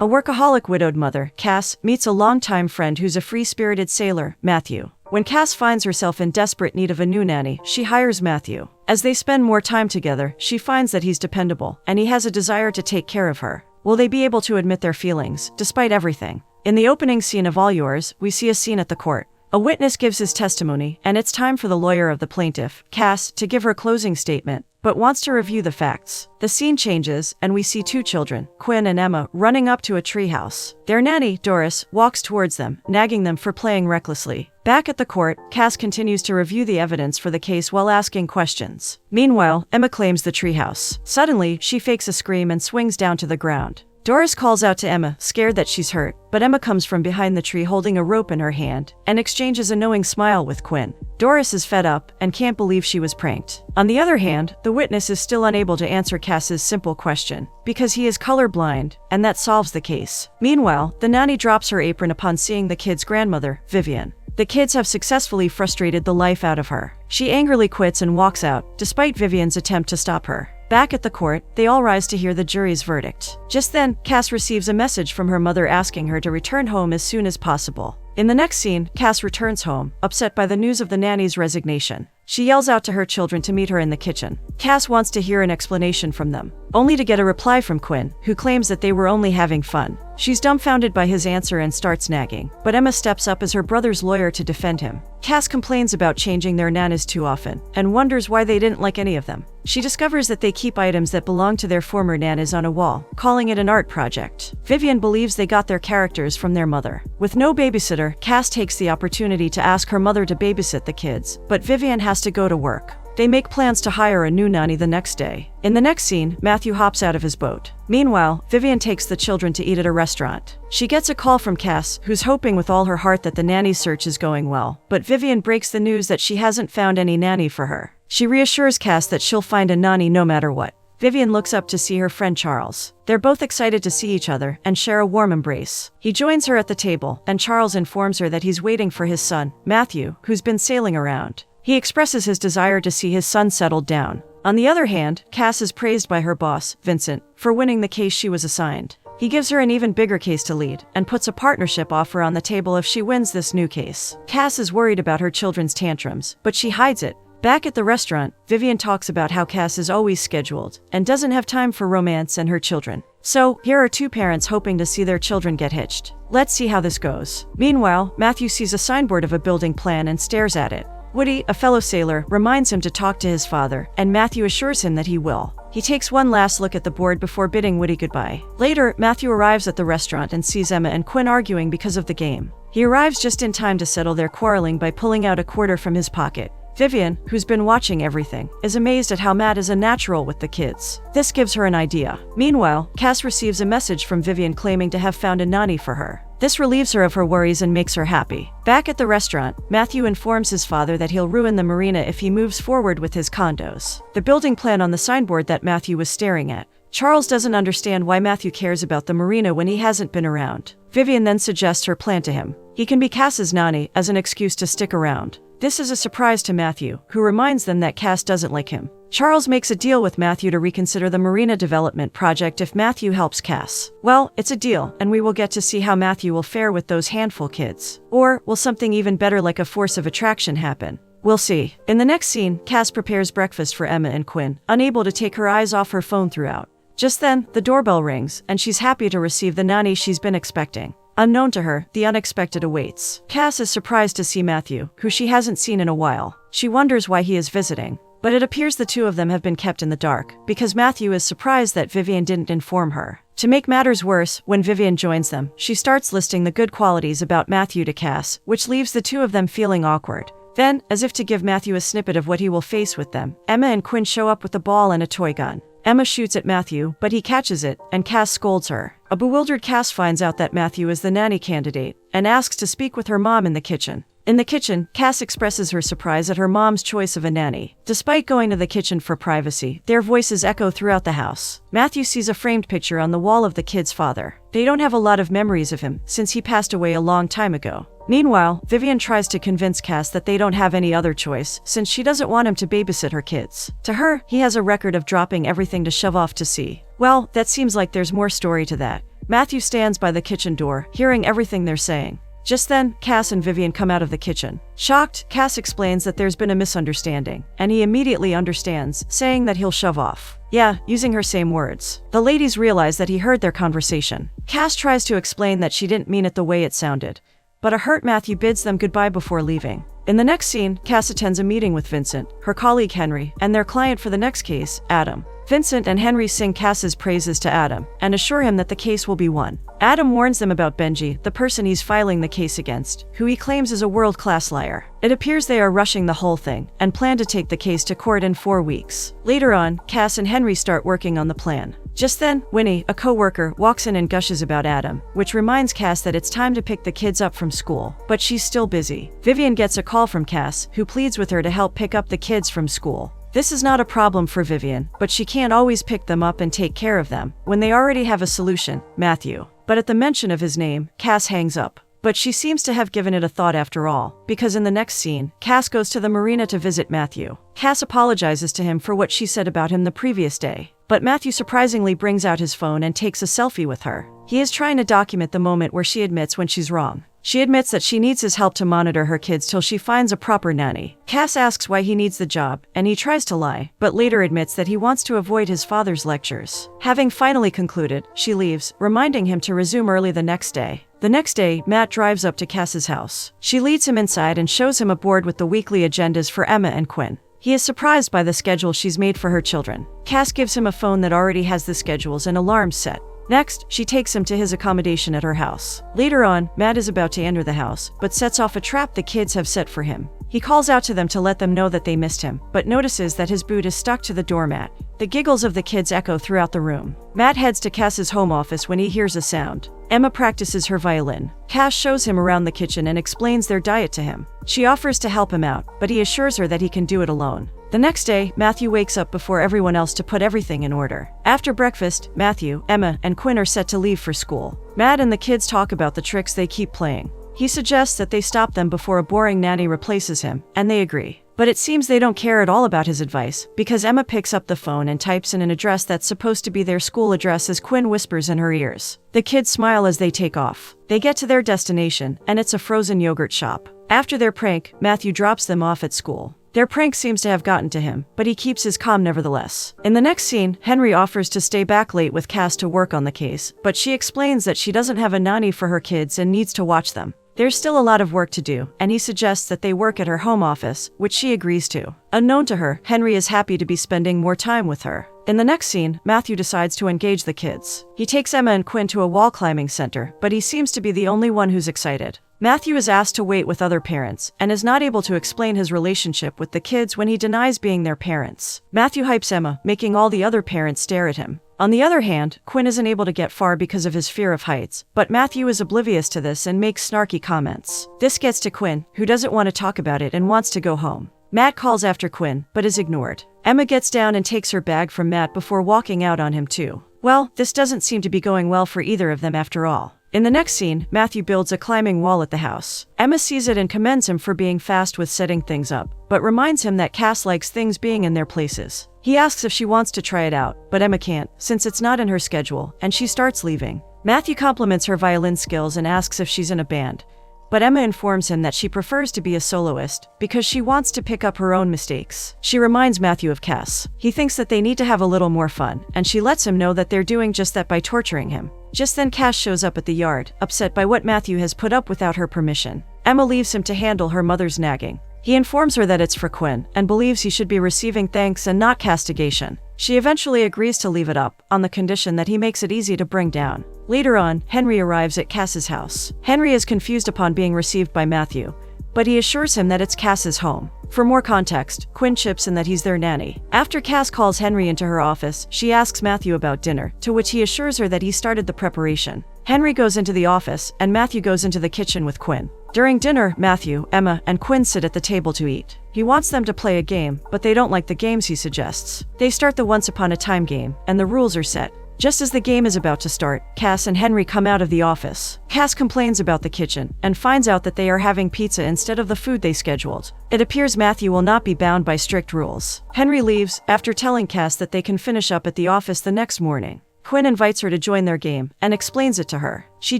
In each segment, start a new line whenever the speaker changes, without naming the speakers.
A workaholic widowed mother, Cass, meets a longtime friend who's a free-spirited sailor, Matthew. When Cass finds herself in desperate need of a new nanny, she hires Matthew. As they spend more time together, she finds that he's dependable, and he has a desire to take care of her. Will they be able to admit their feelings, despite everything? In the opening scene of All Yours, we see a scene at the court. A witness gives his testimony, and it's time for the lawyer of the plaintiff, Cass, to give her closing statement, but wants to review the facts. The scene changes, and we see two children, Quinn and Emma, running up to a treehouse. Their nanny, Doris, walks towards them, nagging them for playing recklessly. Back at the court, Cass continues to review the evidence for the case while asking questions. Meanwhile, Emma claims the treehouse. Suddenly, she fakes a scream and swings down to the ground. Doris calls out to Emma, scared that she's hurt, but Emma comes from behind the tree holding a rope in her hand, and exchanges a knowing smile with Quinn. Doris is fed up and can't believe she was pranked. On the other hand, the witness is still unable to answer Cass's simple question, because he is colorblind, and that solves the case. Meanwhile, the nanny drops her apron upon seeing the kid's grandmother, Vivian. The kids have successfully frustrated the life out of her. She angrily quits and walks out, despite Vivian's attempt to stop her. Back at the court, they all rise to hear the jury's verdict. Just then, Cass receives a message from her mother asking her to return home as soon as possible. In the next scene, Cass returns home, upset by the news of the nanny's resignation. She yells out to her children to meet her in the kitchen. Cass wants to hear an explanation from them, only to get a reply from Quinn, who claims that they were only having fun. She's dumbfounded by his answer and starts nagging, but Emma steps up as her brother's lawyer to defend him. Cass complains about changing their nannies too often, and wonders why they didn't like any of them. She discovers that they keep items that belong to their former nannies on a wall, calling it an art project. Vivian believes they got their characters from their mother. With no babysitter, Cass takes the opportunity to ask her mother to babysit the kids, but Vivian has to go to work. They make plans to hire a new nanny the next day. In the next scene, Matthew hops out of his boat. Meanwhile, Vivian takes the children to eat at a restaurant. She gets a call from Cass, who's hoping with all her heart that the nanny search is going well, but Vivian breaks the news that she hasn't found any nanny for her. She reassures Cass that she'll find a nanny no matter what. Vivian looks up to see her friend Charles. They're both excited to see each other and share a warm embrace. He joins her at the table, and Charles informs her that he's waiting for his son, Matthew, who's been sailing around. He expresses his desire to see his son settled down. On the other hand, Cass is praised by her boss, Vincent, for winning the case she was assigned. He gives her an even bigger case to lead, and puts a partnership offer on the table if she wins this new case. Cass is worried about her children's tantrums, but she hides it. Back at the restaurant, Vivian talks about how Cass is always scheduled, and doesn't have time for romance and her children. So, here are two parents hoping to see their children get hitched. Let's see how this goes. Meanwhile, Matthew sees a signboard of a building plan and stares at it. Woody, a fellow sailor, reminds him to talk to his father, and Matthew assures him that he will. He takes one last look at the board before bidding Woody goodbye. Later, Matthew arrives at the restaurant and sees Emma and Quinn arguing because of the game. He arrives just in time to settle their quarreling by pulling out a quarter from his pocket. Vivian, who's been watching everything, is amazed at how Matt is a natural with the kids. This gives her an idea. Meanwhile, Cass receives a message from Vivian claiming to have found a nanny for her. This relieves her of her worries and makes her happy. Back at the restaurant, Matthew informs his father that he'll ruin the marina if he moves forward with his condos. The building plan on the signboard that Matthew was staring at. Charles doesn't understand why Matthew cares about the marina when he hasn't been around. Vivian then suggests her plan to him. He can be Cass's nanny as an excuse to stick around. This is a surprise to Matthew, who reminds them that Cass doesn't like him. Charles makes a deal with Matthew to reconsider the marina development project if Matthew helps Cass. Well, it's a deal, and we will get to see how Matthew will fare with those handful kids. Or will something even better like a force of attraction happen? We'll see. In the next scene, Cass prepares breakfast for Emma and Quinn, unable to take her eyes off her phone throughout. Just then, the doorbell rings, and she's happy to receive the nanny she's been expecting. Unknown to her, the unexpected awaits. Cass is surprised to see Matthew, who she hasn't seen in a while. She wonders why he is visiting. But it appears the two of them have been kept in the dark, because Matthew is surprised that Vivian didn't inform her. To make matters worse, when Vivian joins them, she starts listing the good qualities about Matthew to Cass, which leaves the two of them feeling awkward. Then, as if to give Matthew a snippet of what he will face with them, Emma and Quinn show up with a ball and a toy gun. Emma shoots at Matthew, but he catches it, and Cass scolds her. A bewildered Cass finds out that Matthew is the nanny candidate, and asks to speak with her mom in the kitchen. In the kitchen, Cass expresses her surprise at her mom's choice of a nanny. Despite going to the kitchen for privacy, their voices echo throughout the house. Matthew sees a framed picture on the wall of the kid's father. They don't have a lot of memories of him, since he passed away a long time ago. Meanwhile, Vivian tries to convince Cass that they don't have any other choice, since she doesn't want him to babysit her kids. To her, he has a record of dropping everything to shove off to sea. Well, that seems like there's more story to that. Matthew stands by the kitchen door, hearing everything they're saying. Just then, Cass and Vivian come out of the kitchen. Shocked, Cass explains that there's been a misunderstanding, and he immediately understands, saying that he'll shove off. Yeah, using her same words. The ladies realize that he heard their conversation. Cass tries to explain that she didn't mean it the way it sounded, but a hurt Matthew bids them goodbye before leaving. In the next scene, Cass attends a meeting with Vincent, her colleague Henry, and their client for the next case, Adam. Vincent and Henry sing Cass's praises to Adam and assure him that the case will be won. Adam warns them about Benji, the person he's filing the case against, who he claims is a world-class liar. It appears they are rushing the whole thing and plan to take the case to court in 4 weeks. Later on, Cass and Henry start working on the plan. Just then, Winnie, a co-worker, walks in and gushes about Adam, which reminds Cass that it's time to pick the kids up from school, but she's still busy. Vivian gets a call from Cass, who pleads with her to help pick up the kids from school. This is not a problem for Vivian, but she can't always pick them up and take care of them when they already have a solution, Matthew. But at the mention of his name, Cass hangs up. But she seems to have given it a thought after all, because in the next scene, Cass goes to the marina to visit Matthew. Cass apologizes to him for what she said about him the previous day, but Matthew surprisingly brings out his phone and takes a selfie with her. He is trying to document the moment where she admits when she's wrong. She admits that she needs his help to monitor her kids till she finds a proper nanny. Cass asks why he needs the job, and he tries to lie, but later admits that he wants to avoid his father's lectures. Having finally concluded, she leaves, reminding him to resume early the next day. The next day, Matt drives up to Cass's house. She leads him inside and shows him a board with the weekly agendas for Emma and Quinn. He is surprised by the schedule she's made for her children. Cass gives him a phone that already has the schedules and alarms set. Next, she takes him to his accommodation at her house. Later on, Matt is about to enter the house, but sets off a trap the kids have set for him. He calls out to them to let them know that they missed him, but notices that his boot is stuck to the doormat. The giggles of the kids echo throughout the room. Matt heads to Cass's home office when he hears a sound. Emma practices her violin. Cass shows him around the kitchen and explains their diet to him. She offers to help him out, but he assures her that he can do it alone. The next day, Matthew wakes up before everyone else to put everything in order. After breakfast, Matthew, Emma, and Quinn are set to leave for school. Matt and the kids talk about the tricks they keep playing. He suggests that they stop them before a boring nanny replaces him, and they agree. But it seems they don't care at all about his advice, because Emma picks up the phone and types in an address that's supposed to be their school address as Quinn whispers in her ears. The kids smile as they take off. They get to their destination, and it's a frozen yogurt shop. After their prank, Matthew drops them off at school. Their prank seems to have gotten to him, but he keeps his calm nevertheless. In the next scene, Henry offers to stay back late with Cass to work on the case, but she explains that she doesn't have a nanny for her kids and needs to watch them. There's still a lot of work to do, and he suggests that they work at her home office, which she agrees to. Unknown to her, Henry is happy to be spending more time with her. In the next scene, Matthew decides to engage the kids. He takes Emma and Quinn to a wall climbing center, but he seems to be the only one who's excited. Matthew is asked to wait with other parents, and is not able to explain his relationship with the kids when he denies being their parents. Matthew hypes Emma, making all the other parents stare at him. On the other hand, Quinn isn't able to get far because of his fear of heights, but Matthew is oblivious to this and makes snarky comments. This gets to Quinn, who doesn't want to talk about it and wants to go home. Matt calls after Quinn, but is ignored. Emma gets down and takes her bag from Matt before walking out on him too. Well, this doesn't seem to be going well for either of them after all. In the next scene, Matthew builds a climbing wall at the house. Emma sees it and commends him for being fast with setting things up, but reminds him that Cass likes things being in their places. He asks if she wants to try it out, but Emma can't, since it's not in her schedule, and she starts leaving. Matthew compliments her violin skills and asks if she's in a band, but Emma informs him that she prefers to be a soloist because she wants to pick up her own mistakes. She reminds Matthew of Cass. He thinks that they need to have a little more fun, and she lets him know that they're doing just that by torturing him. Just then Cass shows up at the yard, upset by what Matthew has put up without her permission. Emma leaves him to handle her mother's nagging. He informs her that it's for Quinn, and believes he should be receiving thanks and not castigation. She eventually agrees to leave it up, on the condition that he makes it easy to bring down. Later on, Henry arrives at Cass's house. Henry is confused upon being received by Matthew, but he assures him that it's Cass's home. For more context, Quinn chips in that he's their nanny. After Cass calls Henry into her office, she asks Matthew about dinner, to which he assures her that he started the preparation. Henry goes into the office, and Matthew goes into the kitchen with Quinn. During dinner, Matthew, Emma, and Quinn sit at the table to eat. He wants them to play a game, but they don't like the games he suggests. They start the Once Upon a Time game, and the rules are set. Just as the game is about to start, Cass and Henry come out of the office. Cass complains about the kitchen, and finds out that they are having pizza instead of the food they scheduled. It appears Matthew will not be bound by strict rules. Henry leaves, after telling Cass that they can finish up at the office the next morning. Quinn invites her to join their game and explains it to her. She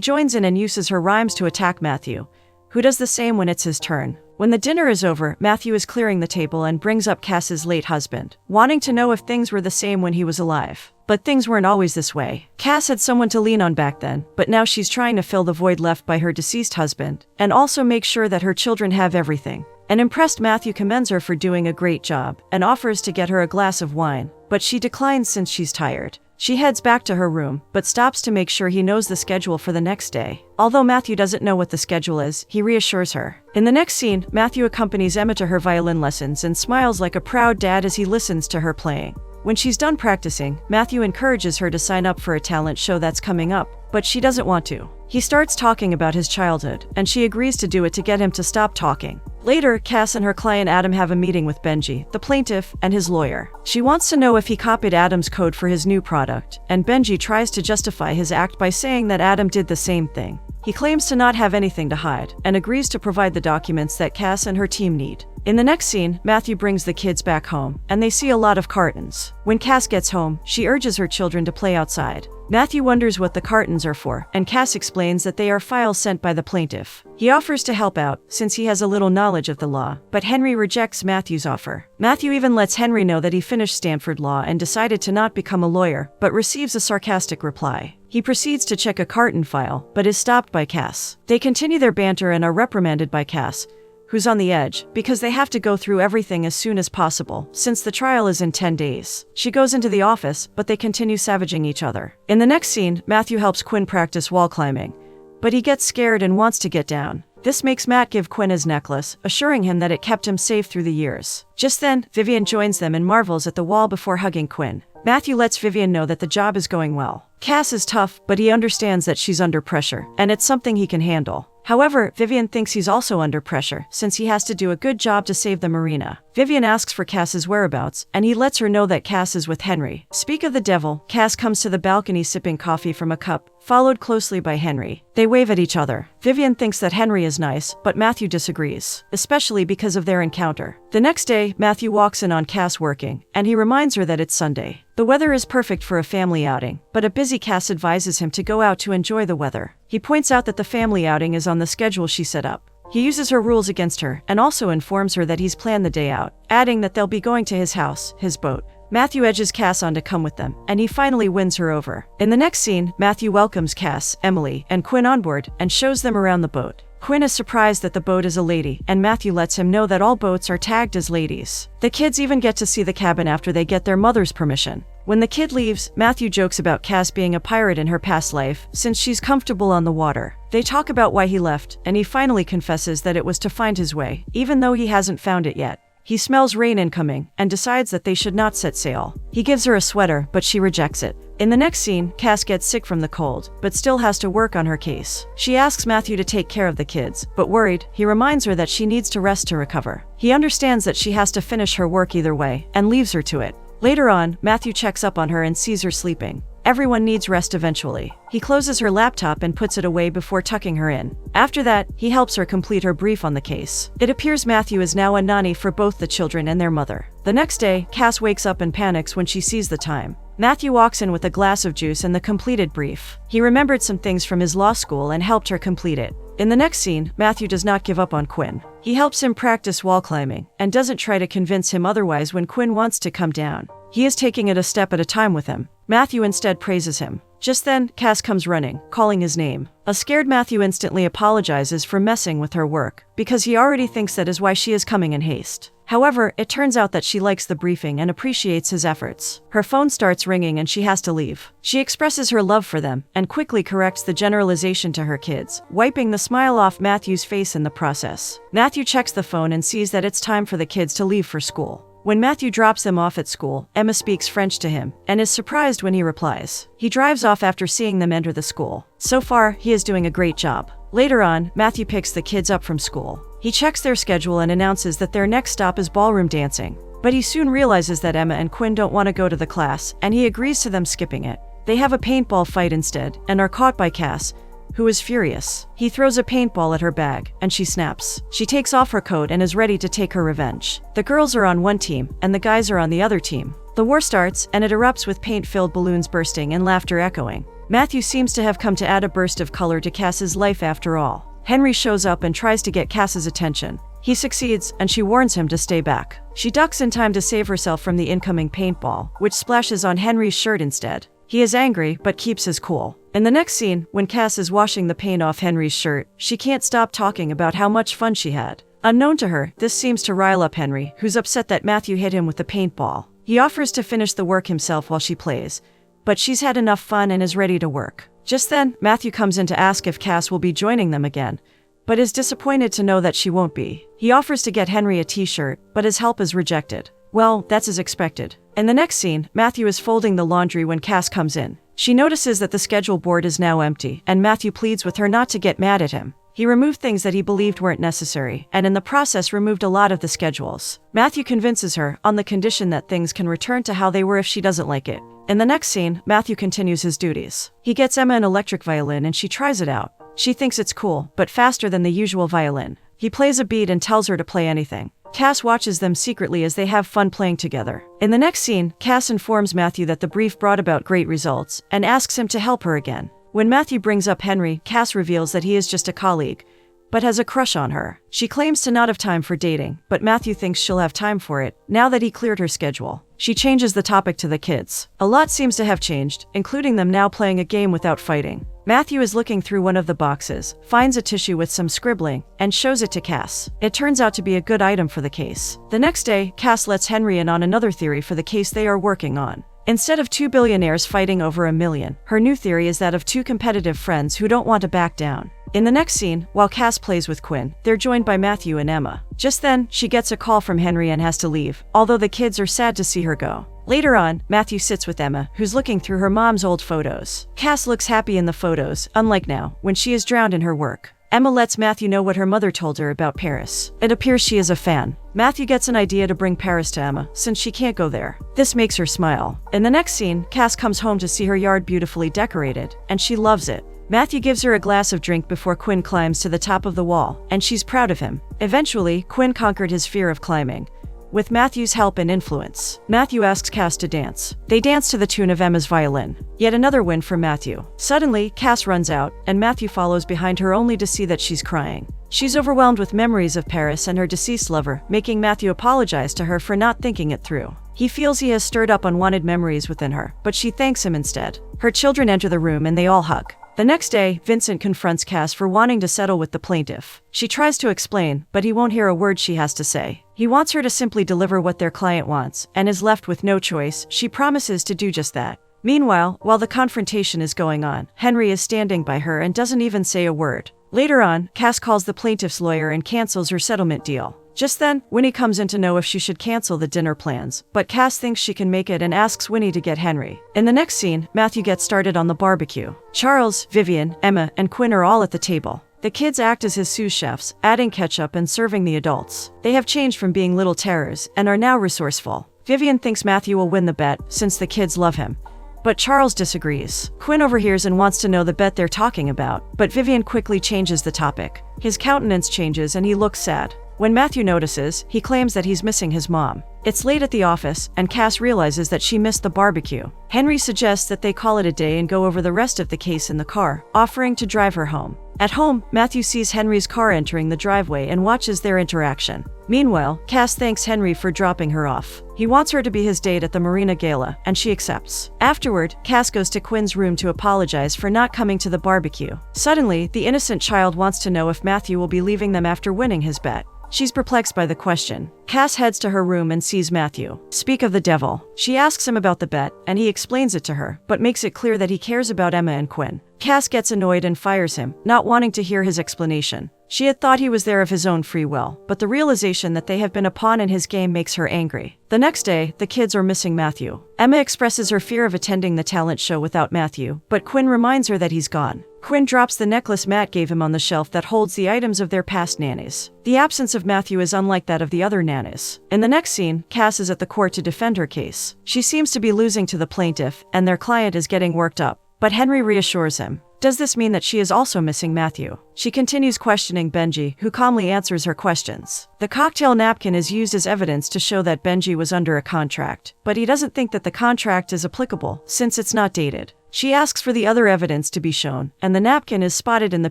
joins in and uses her rhymes to attack Matthew, who does the same when it's his turn. When the dinner is over, Matthew is clearing the table and brings up Cass's late husband, wanting to know if things were the same when he was alive. But things weren't always this way. Cass had someone to lean on back then, but now she's trying to fill the void left by her deceased husband, and also make sure that her children have everything. An impressed Matthew commends her for doing a great job, and offers to get her a glass of wine, but she declines since she's tired. She heads back to her room, but stops to make sure he knows the schedule for the next day. Although Matthew doesn't know what the schedule is, he reassures her. In the next scene, Matthew accompanies Emma to her violin lessons and smiles like a proud dad as he listens to her playing. When she's done practicing, Matthew encourages her to sign up for a talent show that's coming up, but she doesn't want to. He starts talking about his childhood, and she agrees to do it to get him to stop talking. Later, Cass and her client Adam have a meeting with Benji, the plaintiff, and his lawyer. She wants to know if he copied Adam's code for his new product, and Benji tries to justify his act by saying that Adam did the same thing. He claims to not have anything to hide, and agrees to provide the documents that Cass and her team need. In the next scene, Matthew brings the kids back home, and they see a lot of cartons. When Cass gets home, she urges her children to play outside. Matthew wonders what the cartons are for, and Cass explains that they are files sent by the plaintiff. He offers to help out, since he has a little knowledge of the law, but Henry rejects Matthew's offer. Matthew even lets Henry know that he finished Stanford Law and decided to not become a lawyer, but receives a sarcastic reply. He proceeds to check a carton file, but is stopped by Cass. They continue their banter and are reprimanded by Cass, who's on the edge, because they have to go through everything as soon as possible, since the trial is in 10 days. She goes into the office, but they continue savaging each other. In the next scene, Matthew helps Quinn practice wall climbing, but he gets scared and wants to get down. This makes Matt give Quinn his necklace, assuring him that it kept him safe through the years. Just then, Vivian joins them and marvels at the wall before hugging Quinn. Matthew lets Vivian know that the job is going well. Cass is tough, but he understands that she's under pressure, and it's something he can handle. However, Vivian thinks he's also under pressure, since he has to do a good job to save the marina. Vivian asks for Cass's whereabouts, and he lets her know that Cass is with Henry. Speak of the devil, Cass comes to the balcony sipping coffee from a cup, followed closely by Henry. They wave at each other. Vivian thinks that Henry is nice, but Matthew disagrees, especially because of their encounter. The next day, Matthew walks in on Cass working, and he reminds her that it's Sunday. The weather is perfect for a family outing, but a busy Cass advises him to go out to enjoy the weather. He points out that the family outing is on the schedule she set up. He uses her rules against her, and also informs her that he's planned the day out, adding that they'll be going to his house, his boat. Matthew edges Cass on to come with them, and he finally wins her over. In the next scene, Matthew welcomes Cass, Emily, and Quinn on board, and shows them around the boat. Quinn is surprised that the boat is a lady, and Matthew lets him know that all boats are tagged as ladies. The kids even get to see the cabin after they get their mother's permission. When the kid leaves, Matthew jokes about Cass being a pirate in her past life, since she's comfortable on the water. They talk about why he left, and he finally confesses that it was to find his way, even though he hasn't found it yet. He smells rain incoming, and decides that they should not set sail. He gives her a sweater, but she rejects it. In the next scene, Cass gets sick from the cold, but still has to work on her case. She asks Matthew to take care of the kids, but worried, he reminds her that she needs to rest to recover. He understands that she has to finish her work either way, and leaves her to it. Later on, Matthew checks up on her and sees her sleeping. Everyone needs rest eventually. He closes her laptop and puts it away before tucking her in. After that, he helps her complete her brief on the case. It appears Matthew is now a nanny for both the children and their mother. The next day, Cass wakes up and panics when she sees the time. Matthew walks in with a glass of juice and the completed brief. He remembered some things from his law school and helped her complete it. In the next scene, Matthew does not give up on Quinn. He helps him practice wall climbing, and doesn't try to convince him otherwise when Quinn wants to come down. He is taking it a step at a time with him. Matthew instead praises him. Just then, Cass comes running, calling his name. A scared Matthew instantly apologizes for messing with her work, because he already thinks that is why she is coming in haste. However, it turns out that she likes the briefing and appreciates his efforts. Her phone starts ringing and she has to leave. She expresses her love for them, and quickly corrects the generalization to her kids, wiping the smile off Matthew's face in the process. Matthew checks the phone and sees that it's time for the kids to leave for school. When Matthew drops them off at school, Emma speaks French to him, and is surprised when he replies. He drives off after seeing them enter the school. So far, he is doing a great job. Later on, Matthew picks the kids up from school. He checks their schedule and announces that their next stop is ballroom dancing. But he soon realizes that Emma and Quinn don't want to go to the class, and he agrees to them skipping it. They have a paintball fight instead, and are caught by Cass, who is furious. He throws a paintball at her bag, and she snaps. She takes off her coat and is ready to take her revenge. The girls are on one team, and the guys are on the other team. The war starts, and it erupts with paint-filled balloons bursting and laughter echoing. Matthew seems to have come to add a burst of color to Cass's life after all. Henry shows up and tries to get Cass's attention. He succeeds, and she warns him to stay back. She ducks in time to save herself from the incoming paintball, which splashes on Henry's shirt instead. He is angry, but keeps his cool. In the next scene, when Cass is washing the paint off Henry's shirt, she can't stop talking about how much fun she had. Unknown to her, this seems to rile up Henry, who's upset that Matthew hit him with the paintball. He offers to finish the work himself while she plays, but she's had enough fun and is ready to work. Just then, Matthew comes in to ask if Cass will be joining them again, but is disappointed to know that she won't be. He offers to get Henry a t-shirt, but his help is rejected. Well, that's as expected. In the next scene, Matthew is folding the laundry when Cass comes in. She notices that the schedule board is now empty, and Matthew pleads with her not to get mad at him. He removed things that he believed weren't necessary, and in the process removed a lot of the schedules. Matthew convinces her, on the condition that things can return to how they were if she doesn't like it. In the next scene, Matthew continues his duties. He gets Emma an electric violin and she tries it out. She thinks it's cool, but faster than the usual violin. He plays a beat and tells her to play anything. Cass watches them secretly as they have fun playing together. In the next scene, Cass informs Matthew that the brief brought about great results, and asks him to help her again. When Matthew brings up Henry, Cass reveals that he is just a colleague, but has a crush on her. She claims to not have time for dating, but Matthew thinks she'll have time for it, now that he cleared her schedule. She changes the topic to the kids. A lot seems to have changed, including them now playing a game without fighting. Matthew is looking through one of the boxes, finds a tissue with some scribbling, and shows it to Cass. It turns out to be a good item for the case. The next day, Cass lets Henry in on another theory for the case they are working on. Instead of two billionaires fighting over $1 million, her new theory is that of two competitive friends who don't want to back down. In the next scene, while Cass plays with Quinn, they're joined by Matthew and Emma. Just then, she gets a call from Henry and has to leave, although the kids are sad to see her go. Later on, Matthew sits with Emma, who's looking through her mom's old photos. Cass looks happy in the photos, unlike now, when she is drowned in her work. Emma lets Matthew know what her mother told her about Paris. It appears she is a fan. Matthew gets an idea to bring Paris to Emma, since she can't go there. This makes her smile. In the next scene, Cass comes home to see her yard beautifully decorated, and she loves it. Matthew gives her a glass of drink before Quinn climbs to the top of the wall, and she's proud of him. Eventually, Quinn conquered his fear of climbing, with Matthew's help and influence. Matthew asks Cass to dance. They dance to the tune of Emma's violin. Yet another win for Matthew. Suddenly, Cass runs out, and Matthew follows behind her only to see that she's crying. She's overwhelmed with memories of Paris and her deceased lover, making Matthew apologize to her for not thinking it through. He feels he has stirred up unwanted memories within her, but she thanks him instead. Her children enter the room and they all hug. The next day, Vincent confronts Cass for wanting to settle with the plaintiff. She tries to explain, but he won't hear a word she has to say. He wants her to simply deliver what their client wants, and is left with no choice. She promises to do just that. Meanwhile, while the confrontation is going on, Henry is standing by her and doesn't even say a word. Later on, Cass calls the plaintiff's lawyer and cancels her settlement deal. Just then, Winnie comes in to know if she should cancel the dinner plans, but Cass thinks she can make it and asks Winnie to get Henry. In the next scene, Matthew gets started on the barbecue. Charles, Vivian, Emma, and Quinn are all at the table. The kids act as his sous chefs, adding ketchup and serving the adults. They have changed from being little terrors and are now resourceful. Vivian thinks Matthew will win the bet, since the kids love him, but Charles disagrees. Quinn overhears and wants to know the bet they're talking about, but Vivian quickly changes the topic. His countenance changes and he looks sad. When Matthew notices, he claims that he's missing his mom. It's late at the office, and Cass realizes that she missed the barbecue. Henry suggests that they call it a day and go over the rest of the case in the car, offering to drive her home. At home, Matthew sees Henry's car entering the driveway and watches their interaction. Meanwhile, Cass thanks Henry for dropping her off. He wants her to be his date at the Marina Gala, and she accepts. Afterward, Cass goes to Quinn's room to apologize for not coming to the barbecue. Suddenly, the innocent child wants to know if Matthew will be leaving them after winning his bet. She's perplexed by the question. Cass heads to her room and sees Matthew. Speak of the devil. She asks him about the bet, and he explains it to her, but makes it clear that he cares about Emma and Quinn. Cass gets annoyed and fires him, not wanting to hear his explanation. She had thought he was there of his own free will, but the realization that they have been a pawn in his game makes her angry. The next day, the kids are missing Matthew. Emma expresses her fear of attending the talent show without Matthew, but Quinn reminds her that he's gone. Quinn drops the necklace Matt gave him on the shelf that holds the items of their past nannies. The absence of Matthew is unlike that of the other nannies. In the next scene, Cass is at the court to defend her case. She seems to be losing to the plaintiff, and their client is getting worked up, but Henry reassures him. Does this mean that she is also missing Matthew? She continues questioning Benji, who calmly answers her questions. The cocktail napkin is used as evidence to show that Benji was under a contract, but he doesn't think that the contract is applicable since it's not dated. She asks for the other evidence to be shown, and the napkin is spotted in the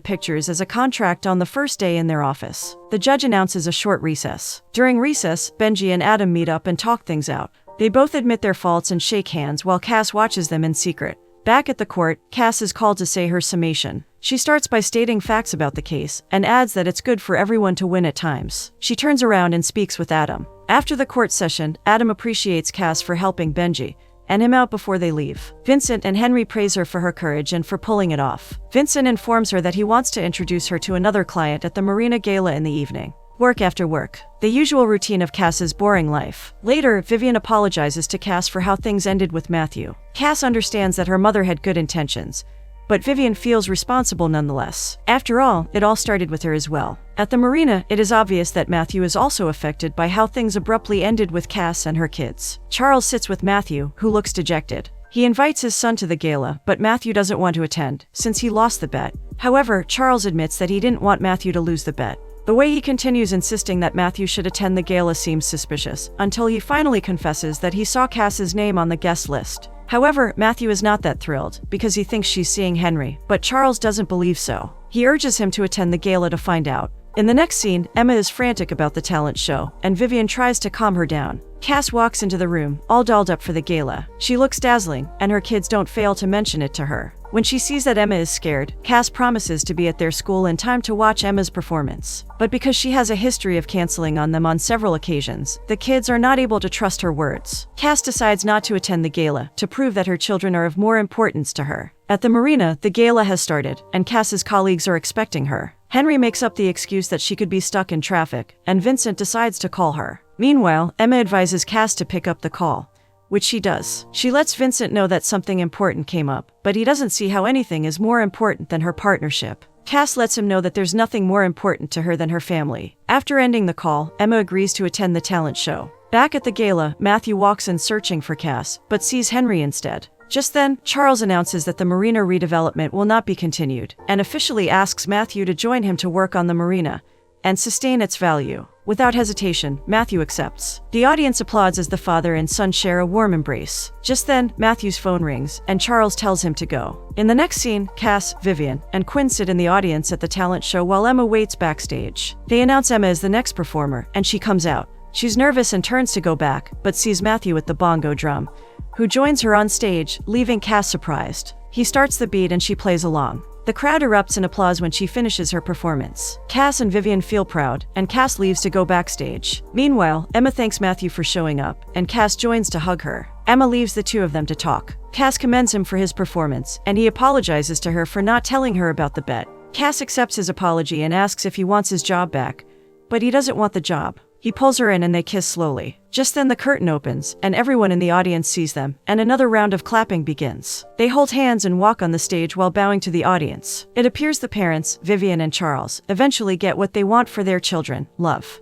pictures as a contract on the first day in their office. The judge announces a short recess. During recess, Benji and Adam meet up and talk things out. They both admit their faults and shake hands while Cass watches them in secret. Back at the court, Cass is called to say her summation. She starts by stating facts about the case and adds that it's good for everyone to win at times. She turns around and speaks with Adam. After the court session, Adam appreciates Cass for helping Benji and him out before they leave. Vincent and Henry praise her for her courage and for pulling it off. Vincent informs her that he wants to introduce her to another client at the Marina Gala in the evening. Work after work. The usual routine of Cass's boring life. Later, Vivian apologizes to Cass for how things ended with Matthew. Cass understands that her mother had good intentions, but Vivian feels responsible nonetheless. After all, it all started with her as well. At the marina, it is obvious that Matthew is also affected by how things abruptly ended with Cass and her kids. Charles sits with Matthew, who looks dejected. He invites his son to the gala, but Matthew doesn't want to attend, since he lost the bet. However, Charles admits that he didn't want Matthew to lose the bet. The way he continues insisting that Matthew should attend the gala seems suspicious, until he finally confesses that he saw Cass's name on the guest list. However, Matthew is not that thrilled, because he thinks she's seeing Henry, but Charles doesn't believe so. He urges him to attend the gala to find out. In the next scene, Emma is frantic about the talent show, and Vivian tries to calm her down. Cass walks into the room, all dolled up for the gala. She looks dazzling, and her kids don't fail to mention it to her. When she sees that Emma is scared, Cass promises to be at their school in time to watch Emma's performance. But because she has a history of canceling on them on several occasions, the kids are not able to trust her words. Cass decides not to attend the gala, to prove that her children are of more importance to her. At the marina, the gala has started, and Cass's colleagues are expecting her. Henry makes up the excuse that she could be stuck in traffic, and Vincent decides to call her. Meanwhile, Emma advises Cass to pick up the call, which she does. She lets Vincent know that something important came up, but he doesn't see how anything is more important than her partnership. Cass lets him know that there's nothing more important to her than her family. After ending the call, Emma agrees to attend the talent show. Back at the gala, Matthew walks in searching for Cass, but sees Henry instead. Just then, Charles announces that the marina redevelopment will not be continued, and officially asks Matthew to join him to work on the marina and sustain its value. Without hesitation, Matthew accepts. The audience applauds as the father and son share a warm embrace. Just then, Matthew's phone rings, and Charles tells him to go. In the next scene, Cass, Vivian, and Quinn sit in the audience at the talent show while Emma waits backstage. They announce Emma as the next performer, and she comes out. She's nervous and turns to go back, but sees Matthew at the bongo drum, who joins her on stage, leaving Cass surprised. He starts the beat and she plays along. The crowd erupts in applause when she finishes her performance. Cass and Vivian feel proud, and Cass leaves to go backstage. Meanwhile, Emma thanks Matthew for showing up, and Cass joins to hug her. Emma leaves the two of them to talk. Cass commends him for his performance, and he apologizes to her for not telling her about the bet. Cass accepts his apology and asks if he wants his job back, but he doesn't want the job. He pulls her in and they kiss slowly. Just then the curtain opens, and everyone in the audience sees them, and another round of clapping begins. They hold hands and walk on the stage while bowing to the audience. It appears the parents, Vivian and Charles, eventually get what they want for their children: love.